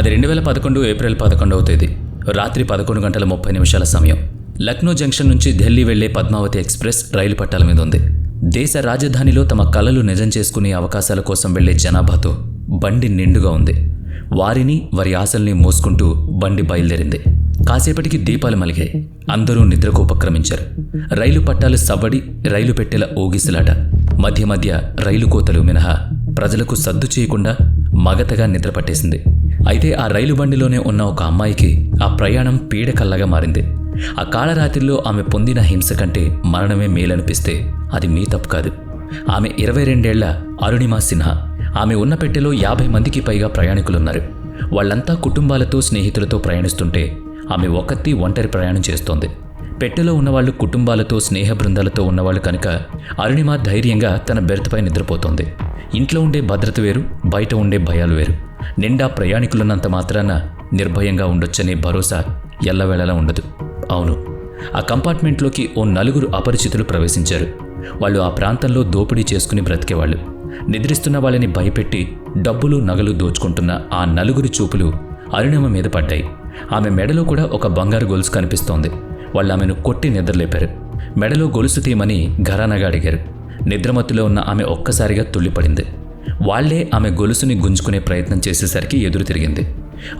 అది 2011 ఏప్రిల్ 11వ తేదీ రాత్రి 11:30 సమయం. లక్నో జంక్షన్ నుంచి ఢిల్లీ వెళ్లే పద్మావతి ఎక్స్ప్రెస్ రైలు పట్టాల మీద ఉంది. దేశ రాజధానిలో తమ కలలు నిజం చేసుకునే అవకాశాల కోసం వెళ్లే జనాభాతో బండి నిండుగా ఉంది. వారిని వారి ఆశల్ని మోసుకుంటూ బండి బయలుదేరింది. కాసేపటికి దీపాలు మలిగాయి. అందరూ నిద్రకు ఉపక్రమించారు. రైలు పట్టాలు సవ్వడి, రైలు పెట్టెల ఊగిసలాట, మధ్య మధ్య రైలు కోతలు మినహా ప్రజలకు సద్దు చేయకుండా మగతగా నిద్ర పట్టేసింది. అయితే ఆ రైలు బండిలోనే ఉన్న ఒక అమ్మాయికి ఆ ప్రయాణం పీడకల్లగా మారింది. ఆ కాళరాత్రిలో ఆమె పొందిన హింస కంటే మరణమే మేలనిపిస్తే అది మీ తప్పు కాదు. ఆమె 22 ఏళ్ల అరుణిమా సిన్హా. ఆమె ఉన్న పెట్టెలో 50 మందికి పైగా ప్రయాణికులున్నారు. వాళ్లంతా కుటుంబాలతో, స్నేహితులతో ప్రయాణిస్తుంటే ఆమె ఒంటరి ప్రయాణం చేస్తోంది. పెట్టెలో ఉన్నవాళ్లు కుటుంబాలతో, స్నేహ బృందాలతో ఉన్నవాళ్లు కనుక అరుణిమ ధైర్యంగా తన బెర్త్పై నిద్రపోతోంది. ఇంట్లో ఉండే భద్రత వేరు, బయట ఉండే భయాలు వేరు. నిండా ప్రయాణికులున్నంత మాత్రాన నిర్భయంగా ఉండొచ్చనే భరోసా ఎల్లవేళలా ఉండదు. అవును, ఆ కంపార్ట్మెంట్లోకి ఓ 4 అపరిచితులు ప్రవేశించారు. వాళ్ళు ఆ ప్రాంతంలో దోపిడీ చేసుకుని బ్రతికేవాళ్ళు. నిద్రిస్తున్న వాళ్ళని భయపెట్టి డబ్బులు, నగలు దోచుకుంటున్న ఆ 4 చూపులు అరుణిమ మీద పడ్డాయి. ఆమె మెడలో కూడా ఒక బంగారు గొలుసు కనిపిస్తోంది. వాళ్ళు ఆమెను కొట్టి నిద్రలేపారు. మెడలో గొలుసు తీయమని ఘరానాగా అడిగారు. నిద్రమత్తులో ఉన్న ఆమె ఒక్కసారిగా తుళ్ళిపడింది. వాళ్లే ఆమె గొలుసుని గుంజుకునే ప్రయత్నం చేసేసరికి ఎదురు తిరిగింది.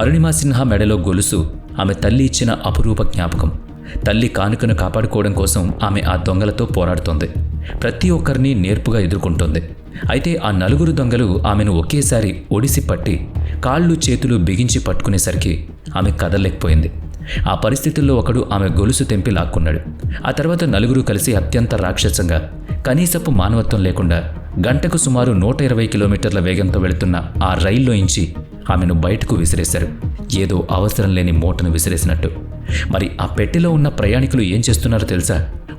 అరుణిమా సిన్హా మెడలో గొలుసు ఆమె తల్లి ఇచ్చిన అపురూప జ్ఞాపకం. తల్లి కానుకను కాపాడుకోవడం కోసం ఆమె ఆ దొంగలతో పోరాడుతోంది. ప్రతి ఒక్కరిని నేర్పుగా ఎదుర్కొంటోంది. అయితే ఆ 4 దొంగలు ఆమెను ఒకేసారి ఒడిసి పట్టి కాళ్ళు, చేతులు బిగించి పట్టుకునేసరికి ఆమె కదలలేకపోయింది. ఆ పరిస్థితుల్లో ఒకడు ఆమె గొలుసు తెంపి లాక్కున్నాడు. ఆ తర్వాత 4 కలిసి అత్యంత రాక్షసంగా, కనీసపు మానవత్వం లేకుండా గంటకు సుమారు 120 కిలోమీటర్ల వేగంతో వెళుతున్న ఆ రైల్లోంచి ఆమెను బయటకు విసిరేశారు. ఏదో అవసరం లేని మూటను విసిరేసినట్టు. మరి ఆ పెట్టెలో ఉన్న ప్రయాణికులు ఏం చేస్తున్నారో తెలుసా?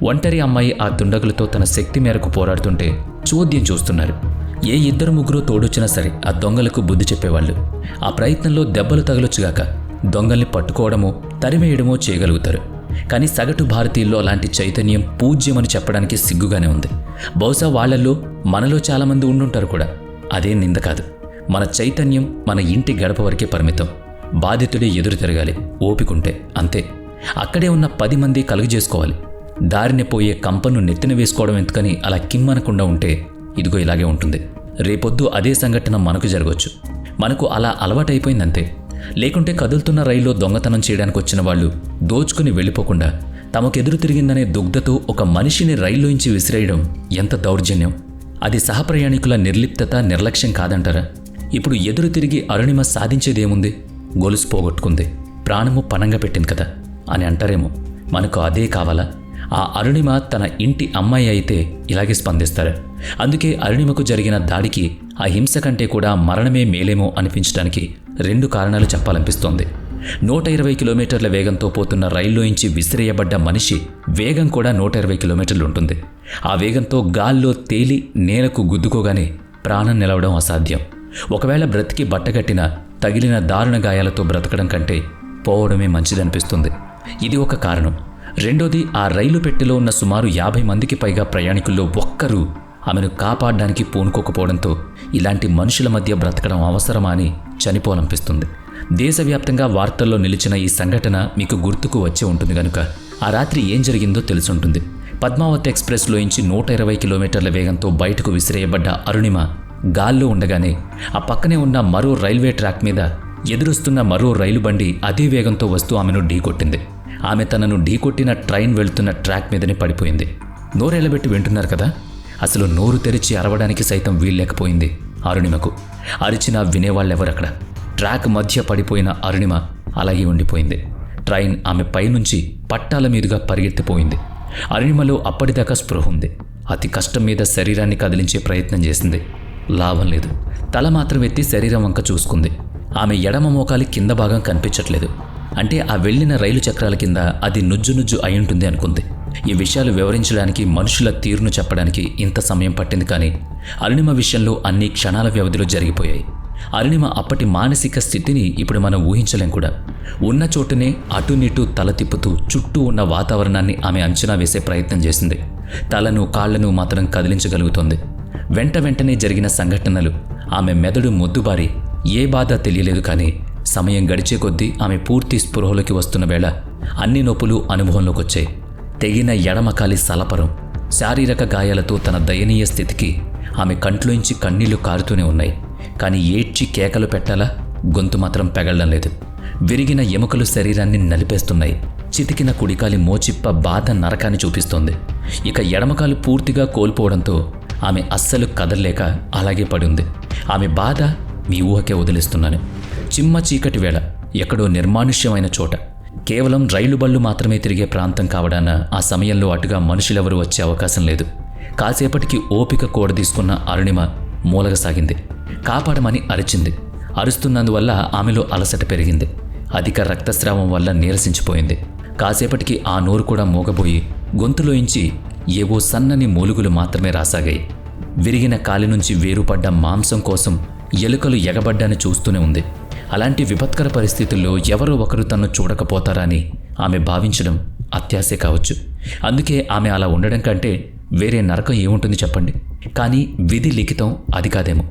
ఒంటరి అమ్మాయి ఆ దుండగులతో తన శక్తి మేరకు పోరాడుతుంటే చూద్యం చూస్తున్నారు. ఏ 2-3 తోడొచ్చినా సరే ఆ దొంగలకు బుద్ధి చెప్పేవాళ్ళు. ఆ ప్రయత్నంలో దెబ్బలు తగలొచ్చుగాక దొంగల్ని పట్టుకోవడమో, తరిమేయడమో చేయగలుగుతారు. కానీ సగటు భారతీయుల్లో అలాంటి చైతన్యం పూజ్యమని చెప్పడానికి సిగ్గుగానే ఉంది. బహుశా వాళ్లల్లో మనలో చాలామంది ఉండుంటారు కూడా. అదే నింద కాదు. మన చైతన్యం మన ఇంటి గడప వరకే పరిమితం. బాధితుడే ఎదురు తిరగాలి, ఓపికంటే అంతే. అక్కడే ఉన్న 10 మంది కలుగజేసుకోవాలి. దారిని పోయే కంపను నెత్తిన వేసుకోవడం ఎందుకని అలా కిమ్మనకుండా ఉంటే ఇదిగో ఇలాగే ఉంటుంది. రేపొద్దు అదే సంఘటన మనకు జరగవచ్చు. మనకు అలా అలవాటైపోయిందంతే. లేకుంటే కదులుతున్న రైల్లో దొంగతనం చేయడానికి వచ్చిన వాళ్ళు దోచుకుని వెళ్ళిపోకుండా తమకెదురు తిరిగిందనే దుగ్ధతో ఒక మనిషిని రైల్లోంచి విసిరేయడం ఎంత దౌర్జన్యం! అది సహప్రయాణికుల నిర్లిప్తత, నిర్లక్ష్యం కాదంటారా? ఇప్పుడు ఎదురు తిరిగి అరుణిమ సాధించేదేముంది? గొలుసు పోగొట్టుకుంది, ప్రాణము పణంగా పెట్టింది కదా అని అంటారేమో. మనకు అదే కావాలా? ఆ అరుణిమ తన ఇంటి అమ్మాయి అయితే ఇలాగే స్పందిస్తారు. అందుకే అరుణిమకు జరిగిన దాడికి ఆ హింస కంటే కూడా మరణమే మేలేమో అనిపించడానికి 2 కారణాలు చెప్పాలనిపిస్తోంది. 120 కిలోమీటర్ల వేగంతో పోతున్న రైల్లోంచి విసిరేయబడ్డ మనిషి వేగం కూడా 120 కిలోమీటర్లు ఉంటుంది. ఆ వేగంతో గాల్లో తేలి నేలకు గుద్దుకోగానే ప్రాణం నిలవడం అసాధ్యం. ఒకవేళ బ్రతికి బట్టగట్టిన తగిలిన దారుణ గాయాలతో బ్రతకడం కంటే పోవడమే మంచిదనిపిస్తుంది. ఇది ఒక కారణం. రెండోది, ఆ రైలు పెట్టెలో ఉన్న సుమారు 50 మందికి పైగా ప్రయాణికుల్లో ఒక్కరూ ఆమెను కాపాడడానికి పూనుకోకపోవడంతో ఇలాంటి మనుషుల మధ్య బ్రతకడం అవసరమా అని చనిపోవాలనిపిస్తుంది. దేశవ్యాప్తంగా వార్తల్లో నిలిచిన ఈ సంఘటన మీకు గుర్తుకు వచ్చే ఉంటుంది కనుక ఆ రాత్రి ఏం జరిగిందో తెలుసుంటుంది. పద్మావతి ఎక్స్ప్రెస్లోంచి 120 కిలోమీటర్ల వేగంతో బయటకు విసిరేయబడ్డ అరుణిమ గాల్లో ఉండగానే ఆ పక్కనే ఉన్న మరో రైల్వే ట్రాక్ మీద ఎదురొస్తున్న మరో రైలు బండి అదే వేగంతో వస్తూ ఆమెను ఢీకొట్టింది. ఆమె తనను ఢీకొట్టిన ట్రైన్ వెళుతున్న ట్రాక్ మీదనే పడిపోయింది. నోరెళ్లబెట్టి వింటున్నారు కదా? అసలు నోరు తెరిచి అరవడానికి సైతం వీల్లేకపోయింది అరుణిమకు. అరిచినా వినేవాళ్ళెవరక్కడ? ట్రాక్ మధ్య పడిపోయిన అరుణిమ అలాగే ఉండిపోయింది. ట్రైన్ ఆమె పైనుంచి పట్టాల మీదుగా పరిగెత్తిపోయింది. అరుణిమలో అప్పటిదాకా స్పృహ ఉంది. అతి కష్టం మీద శరీరాన్ని కదిలించే ప్రయత్నం చేసింది. లాభం లేదు. తల మాత్రం ఎత్తి శరీరం వంక చూసుకుంది. ఆమె ఎడమ మోకాలి కింద భాగం కనిపించట్లేదు. అంటే ఆ వెళ్లిన రైలు చక్రాల కింద అది నుజ్జు అయ్యుంటుంది అనుకుంది. ఈ విషయాలు వివరించడానికి, మనుషుల తీరును చెప్పడానికి ఇంత సమయం పట్టింది. కానీ అరుణిమ విషయంలో అన్ని క్షణాల వ్యవధిలో జరిగిపోయాయి. అరుణిమ అప్పటి మానసిక స్థితిని ఇప్పుడు మనం ఊహించలేం కూడా. ఉన్న చోటునే అటునిటు తల తిప్పుతూ చుట్టూ ఉన్న వాతావరణాన్ని ఆమె అంచనా వేసే ప్రయత్నం చేసింది. తలను, కాళ్లను మాత్రం కదిలించగలుగుతోంది. వెంటనే జరిగిన సంఘటనలు ఆమె మెదడు మొద్దుబారి ఏ బాధ తెలియలేదు. కానీ సమయం గడిచే కొద్దీ ఆమె పూర్తి స్పృహలోకి వస్తున్న వేళ అన్ని నొప్పులు అనుభవంలోకి వచ్చాయి. తెగిన ఎడమకాలి సలపరం, శారీరక గాయాలతో తన దయనీయ స్థితికి ఆమె కంట్లోంచి కన్నీళ్లు కారుతూనే ఉన్నాయి. కానీ ఏడ్చి కేకలు పెట్టాలా, గొంతు మాత్రం పెగళ్డం లేదు. విరిగిన ఎముకలు శరీరాన్ని నలిపేస్తున్నాయి. చితికిన కుడికాలి మోచిప్ప బాధ నరకాన్ని చూపిస్తోంది. ఇక ఎడమకాలు పూర్తిగా కోల్పోవడంతో ఆమె అస్సలు కదలలేక అలాగే పడింది. ఆమె బాధ మీ ఊహకే వదిలిస్తున్నాను. చిమ్మ చీకటి వేళ ఎక్కడో నిర్మానుష్యమైన చోట, కేవలం రైలు బళ్ళు మాత్రమే తిరిగే ప్రాంతం కావడాన ఆ సమయంలో అటుగా మనుషులెవరూ వచ్చే అవకాశం లేదు. కాసేపటికి ఓపిక కూడదీసుకున్న అరుణిమ మూలగసాగింది. కాపాడమని అరిచింది. అరుస్తున్నందువల్ల ఆమెలో అలసట పెరిగింది. అధిక రక్తస్రావం వల్ల నీరసించిపోయింది. కాసేపటికి ఆ నోరు కూడా మూగబోయి గొంతులోంచి ఏవో సన్నని మూలుగులు మాత్రమే రాసాగాయి. విరిగిన కాలి నుంచి వేరుపడ్డ మాంసం కోసం ఎలుకలు ఎగబడ్డాన్ని చూస్తూనే ఉంది. అలాంటి విపత్కర పరిస్థితుల్లో ఎవరో ఒకరు తన్ను చూడకపోతారా అని ఆమె భావించడం అత్యాశే కావచ్చు. అందుకే ఆమె అలా ఉండడం కంటే వేరే నరకం ఏముంటుంది చెప్పండి. కానీ విధి లిఖితం అది కాదేమో.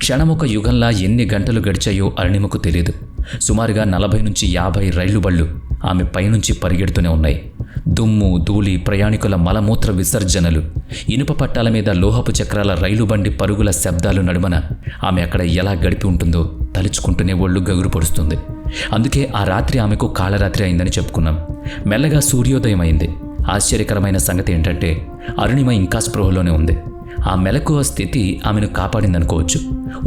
క్షణమొక యుగంలా ఎన్ని గంటలు గడిచాయో అరుణిమకు తెలియదు. సుమారుగా 40 నుంచి 50 రైలు బళ్ళు ఆమె పైనుంచి పరిగెడుతూనే ఉన్నాయి. దుమ్ము, ధూళి, ప్రయాణికుల మలమూత్ర విసర్జనలు, ఇనుప పట్టాల మీద లోహపు చక్రాల రైలు బండి పరుగుల శబ్దాలు నడుమన ఆమె అక్కడ ఎలా గడిపి ఉంటుందో తలుచుకుంటూనే ఒళ్ళు గగురు పొడుస్తుంది. అందుకే ఆ రాత్రి ఆమెకు కాళరాత్రి అయిందని చెప్పుకున్నాం. మెల్లగా సూర్యోదయం అయింది. ఆశ్చర్యకరమైన సంగతి ఏంటంటే అరుణిమ ఇంకా స్పృహలోనే ఉంది. ఆ మెలకువ స్థితి ఆమెను కాపాడిందనుకోవచ్చు.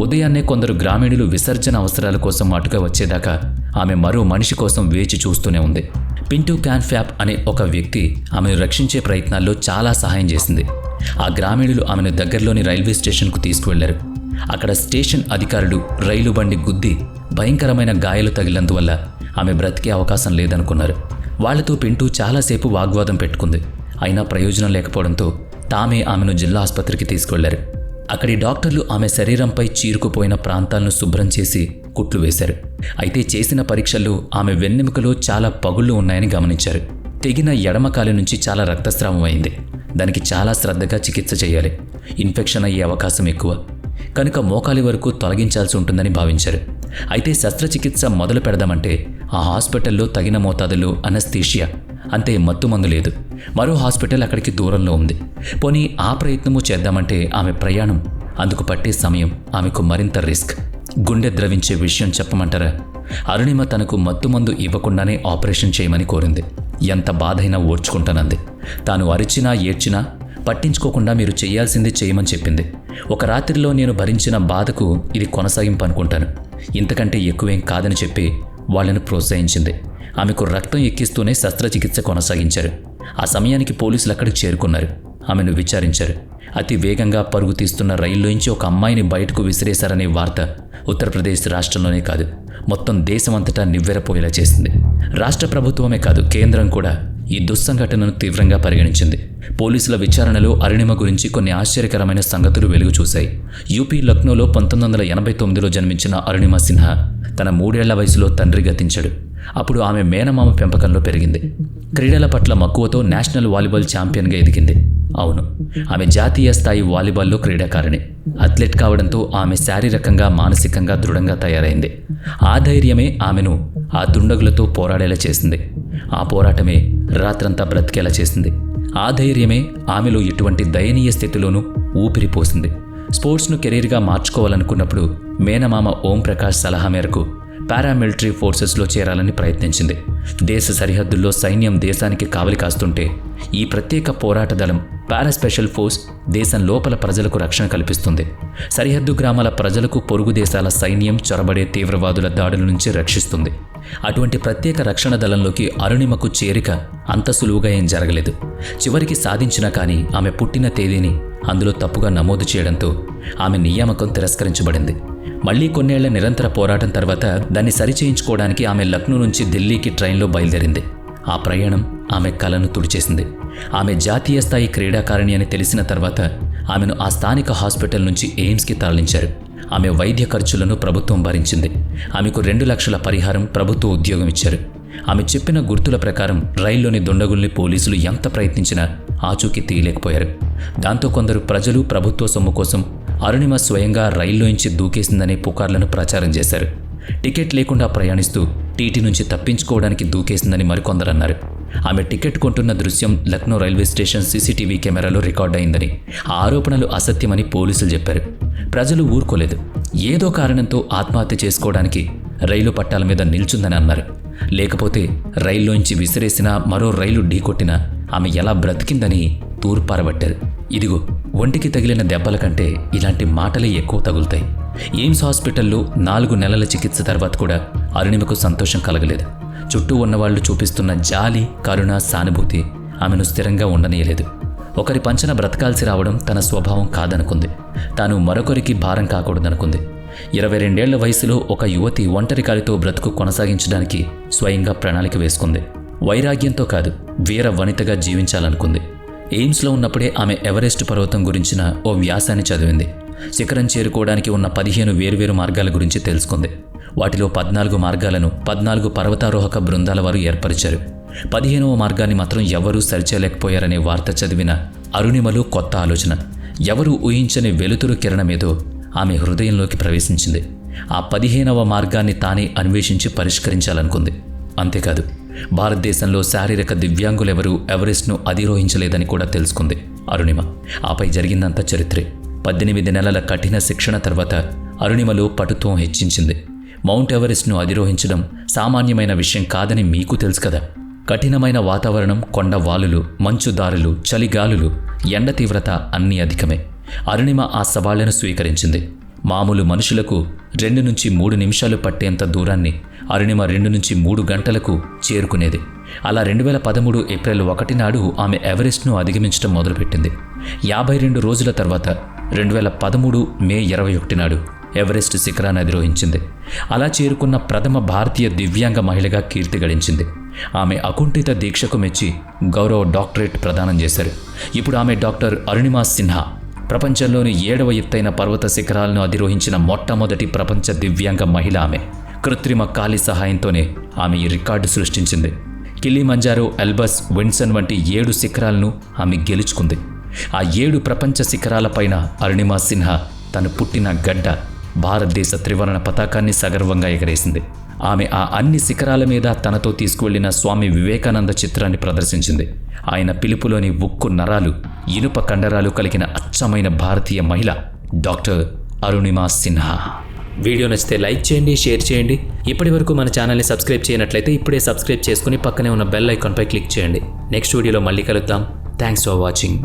ఉదయాన్నే కొందరు గ్రామీణులు విసర్జన అవసరాల కోసం అటుగా వచ్చేదాకా ఆమె మరో మనిషి కోసం వేచి చూస్తూనే ఉంది. పింటూ క్యాన్ఫ్యాప్ అనే ఒక వ్యక్తి ఆమెను రక్షించే ప్రయత్నాల్లో చాలా సహాయం చేసింది. ఆ గ్రామీణులు ఆమెను దగ్గరలోని రైల్వే స్టేషన్కు తీసుకువెళ్లారు. అక్కడ స్టేషన్ అధికారులు రైలు బండి గుద్ది భయంకరమైన గాయాలు తగిలినందువల్ల ఆమె బ్రతికే అవకాశం లేదనుకున్నారు. వాళ్లతో పింటూ చాలాసేపు వాగ్వాదం పెట్టుకుంది. అయినా ప్రయోజనం లేకపోవడంతో తామే ఆమెను జిల్లా ఆసుపత్రికి తీసుకెళ్లారు. అక్కడి డాక్టర్లు ఆమె శరీరంపై చీరుకుపోయిన ప్రాంతాలను శుభ్రం చేసి కుట్లు వేశారు. అయితే చేసిన పరీక్షల్లో ఆమె వెన్నెముకలో చాలా పగుళ్లు ఉన్నాయని గమనించారు. తెగిన ఎడమకాలి నుంచి చాలా రక్తస్రావం అయింది. దానికి చాలా శ్రద్ధగా చికిత్స చేయాలి. ఇన్ఫెక్షన్ అయ్యే అవకాశం ఎక్కువ కనుక మోకాలి వరకు తొలగించాల్సి ఉంటుందని భావించారు. అయితే శస్త్రచికిత్స మొదలు పెడదామంటే ఆ హాస్పిటల్లో తగిన మోతాదులో అనస్థీషియా, అంతే మత్తుమందు లేదు. మరో హాస్పిటల్ అక్కడికి దూరంలో ఉంది. పోనీ ఆ ప్రయత్నము చేద్దామంటే ఆమె ప్రయాణం, అందుకు పట్టే సమయం ఆమెకు మరింత రిస్క్. గుండె ద్రవించే విషయం చెప్పమంటారా? అరుణిమ తనకు మత్తుమందు ఇవ్వకుండానే ఆపరేషన్ చేయమని కోరింది. ఎంత బాధైనా ఓర్చుకుంటానంది. తాను అరిచినా ఏడ్చినా పట్టించుకోకుండా మీరు చేయాల్సింది చేయమని చెప్పింది. ఒక రాత్రిలో నేను భరించిన బాధకు ఇది కొనసాగింపు అనుకుంటాను, ఇంతకంటే ఎక్కువేం కాదని చెప్పి వాళ్లను ప్రోత్సహించింది. ఆమెకు రక్తం ఎక్కిస్తూనే శస్త్రచికిత్స కొనసాగించారు. ఆ సమయానికి పోలీసులు అక్కడికి చేరుకున్నారు. ఆమెను విచారించారు. అతి వేగంగా పరుగు తీస్తున్న రైల్లోంచి ఒక అమ్మాయిని బయటకు విసిరేశారనే వార్త ఉత్తరప్రదేశ్ రాష్ట్రంలోనే కాదు, మొత్తం దేశమంతటా నివ్వెరపోయేలా చేసింది. రాష్ట్ర ప్రభుత్వమే కాదు, కేంద్రం కూడా ఈ దుస్సంఘటనను తీవ్రంగా పరిగణించింది. పోలీసుల విచారణలో అరుణిమ గురించి కొన్ని ఆశ్చర్యకరమైన సంగతులు వెలుగు చూశాయి. యూపీ లక్నోలో 1989లో జన్మించిన అరుణిమ సిన్హా తన 3 ఏళ్ల వయసులో తండ్రి గతించాడు. అప్పుడు ఆమె మేనమామ పెంపకంలో పెరిగింది. క్రీడల పట్ల మక్కువతో నేషనల్ వాలీబాల్ ఛాంపియన్గా ఎదిగింది. అవును, ఆమె జాతీయ స్థాయి వాలీబాల్లో క్రీడాకారిణి. అథ్లెట్ కావడంతో ఆమె శారీరకంగా మానసికంగా దృఢంగా తయారైంది. ఆ ధైర్యమే ఆమెను ఆ దుండగులతో పోరాడేలా చేసింది. ఆ పోరాటమే రాత్రంతా బ్రతికేలా చేసింది. ఆ ధైర్యమే ఆమెలో ఎటువంటి దయనీయ స్థితిలోనూ ఊపిరిపోసింది. స్పోర్ట్స్ను కెరీర్గా మార్చుకోవాలనుకున్నప్పుడు మేనమామ ఓం ప్రకాష్ సలహా మేరకు పారామిలిటరీ ఫోర్సెస్లో చేరాలని ప్రయత్నించింది. దేశ సరిహద్దుల్లో సైన్యం దేశానికి కావలి కాస్తుంటే ఈ ప్రత్యేక పోరాట దళం పారాస్పెషల్ ఫోర్స్ దేశం లోపల ప్రజలకు రక్షణ కల్పిస్తుంది. సరిహద్దు గ్రామాల ప్రజలకు పొరుగు దేశాల సైన్యం చొరబడే తీవ్రవాదుల దాడుల నుంచి రక్షిస్తుంది. అటువంటి ప్రత్యేక రక్షణ దళంలోకి అరుణిమకు చేరిక అంత సులువుగా ఏం జరగలేదు. చివరికి సాధించినా కానీ ఆమె పుట్టిన తేదీని అందులో తప్పుగా నమోదు చేయడంతో ఆమె నియామకం తిరస్కరించబడింది. మళ్లీ కొన్నేళ్ల నిరంతర పోరాటం తర్వాత దాన్ని సరిచేయించుకోవడానికి ఆమె లక్నో నుంచి ఢిల్లీకి ట్రైన్లో బయలుదేరింది. ఆ ప్రయాణం ఆమె కలను తుడిచేసింది. ఆమె జాతీయ స్థాయి క్రీడాకారిణి అని తెలిసిన తర్వాత ఆమెను ఆ స్థానిక హాస్పిటల్ నుంచి ఎయిమ్స్కి తరలించారు. ఆమె వైద్య ఖర్చులను ప్రభుత్వం భరించింది. ఆమెకు 2 లక్షల పరిహారం, ప్రభుత్వ ఉద్యోగం ఇచ్చారు. ఆమె చెప్పిన గుర్తుల ప్రకారం రైల్లోని దుండగుల్ని పోలీసులు ఎంత ప్రయత్నించినా ఆచూకీ తీయలేకపోయారు. దాంతో కొందరు ప్రజలు ప్రభుత్వ సొమ్ము కోసం అరుణిమ స్వయంగా రైల్లోంచి దూకేసిందనే పుకార్లను ప్రచారం చేశారు. టికెట్ లేకుండా ప్రయాణిస్తూ టీటీ నుంచి తప్పించుకోవడానికి దూకేసిందని మరికొందరు అన్నారు. ఆమె టికెట్ కొంటున్న దృశ్యం లక్నో రైల్వే స్టేషన్ సీసీటీవీ కెమెరాలో రికార్డ్ అయిందని, ఆ ఆరోపణలు అసత్యమని పోలీసులు చెప్పారు. ప్రజలు ఊరుకోలేదు. ఏదో కారణంతో ఆత్మహత్య చేసుకోవడానికి రైలు పట్టాల మీద నిల్చుందని అన్నారు. లేకపోతే రైల్లోంచి విసిరేసినా మరో రైలు ఢీకొట్టినా ఆమె ఎలా బ్రతికిందని తూర్పారబట్టారు. ఇదిగో ఒంటికి తగిలిన దెబ్బల కంటే ఇలాంటి మాటలే ఎక్కువ తగులుతాయి. ఎయిమ్స్ హాస్పిటల్లో 4 నెలల చికిత్స తర్వాత కూడా అరుణిమకు సంతోషం కలగలేదు. చుట్టూ ఉన్నవాళ్లు చూపిస్తున్న జాలి, కరుణ, సానుభూతి ఆమెను స్థిరంగా ఉండనీయలేదు. ఒకరి పంచన బ్రతకాల్సి రావడం తన స్వభావం కాదనుకుంది. తాను మరొకరికి భారం కాకూడదనుకుంది. 22 ఏళ్ల వయసులో ఒక యువతి ఒంటరి కాలితో బ్రతుకు కొనసాగించడానికి స్వయంగా ప్రణాళిక వేసుకుంది. వైరాగ్యంతో కాదు, వీర వనితగా జీవించాలనుకుంది. ఎయిమ్స్లో ఉన్నప్పుడే ఆమె ఎవరెస్ట్ పర్వతం గురించిన ఓ వ్యాసాన్ని చదివింది. శిఖరం చేరుకోవడానికి ఉన్న 15 వేర్వేరు మార్గాల గురించి తెలుసుకుంది. వాటిలో 14 మార్గాలను 14 పర్వతారోహక బృందాల వారు ఏర్పరిచారు. 15వ మార్గాన్ని మాత్రం ఎవరూ సరిచేయలేకపోయారనే వార్త చదివిన అరుణిమలో కొత్త ఆలోచన, ఎవరూ ఊహించని వెలుతురు కిరణమేదో ఆమె హృదయంలోకి ప్రవేశించింది. ఆ 15వ మార్గాన్ని తానే అన్వేషించి పరిష్కరించాలనుకుంది. అంతేకాదు, భారతదేశంలో శారీరక దివ్యాంగులెవరూ ఎవరెస్ట్ను అధిరోహించలేదని కూడా తెలుసుకుంది అరుణిమ. ఆపై జరిగిందంతా చరిత్రే. 18 నెలల కఠిన శిక్షణ తర్వాత అరుణిమలో పటుత్వం హెచ్చించింది. మౌంట్ ఎవరెస్ట్ను అధిరోహించడం సామాన్యమైన విషయం కాదని మీకు తెలుసు కదా. కఠినమైన వాతావరణం, కొండ వాలులు, మంచుదారులు, చలిగాలులు, ఎండ తీవ్రత అన్నీ అధికమే. అరుణిమ ఆ సవాళ్లను స్వీకరించింది. మామూలు మనుషులకు 2 నుంచి 3 నిమిషాలు పట్టేంత దూరాన్ని అరుణిమ 2 నుంచి 3 గంటలకు చేరుకునేది. అలా 2013 ఏప్రిల్ 1 నాడు ఆమె ఎవరెస్ట్ను అధిగమించడం మొదలుపెట్టింది. 52 రోజుల తర్వాత 2013 మే 21 నాడు ఎవరెస్ట్ శిఖరాన్ని అధిరోహించింది. అలా చేరుకున్న ప్రథమ భారతీయ దివ్యాంగ మహిళగా కీర్తి గడించింది. ఆమె అకుంఠిత దీక్షకు మెచ్చి గౌరవ డాక్టరేట్ ప్రదానం చేశారు. ఇప్పుడు ఆమె డాక్టర్ అరుణిమా సిన్హా. ప్రపంచంలోని 7వ ఎత్తైన పర్వత శిఖరాలను అధిరోహించిన మొట్టమొదటి ప్రపంచ దివ్యాంగ మహిళ ఆమె. కృత్రిమ కాలి సహాయంతోనే ఆమె ఈ రికార్డు సృష్టించింది. కిలిమంజారో, ఎల్బస్, విన్సన్ వంటి 7 శిఖరాలను ఆమె గెలుచుకుంది. ఆ 7 ప్రపంచ శిఖరాలపైన అరుణిమా సిన్హా తను పుట్టిన గడ్డ భారతదేశ త్రివర్ణ పతాకాన్ని సగర్వంగా ఎగరేసింది. ఆమె ఆ అన్ని శిఖరాల మీద తనతో తీసుకువెళ్లిన స్వామి వివేకానంద చిత్రాన్ని ప్రదర్శించింది. ఆయన పిలుపులోని ఉక్కు నరాలు, ఇనుప కండరాలు కలిగిన అచ్చమైన భారతీయ మహిళ డాక్టర్ అరుణిమా సిన్హా. వీడియో నచ్చితే లైక్ చేయండి, షేర్ చేయండి. ఇప్పటి వరకు మన ఛానల్ని సబ్స్క్రైబ్ చేయనట్లయితే ఇప్పుడే సబ్స్క్రైబ్ చేసుకుని పక్కనే ఉన్న బెల్ ఐకాన్పై క్లిక్ చేయండి. నెక్స్ట్ వీడియోలో మళ్ళీ కలుద్దాం. Thanks for watching.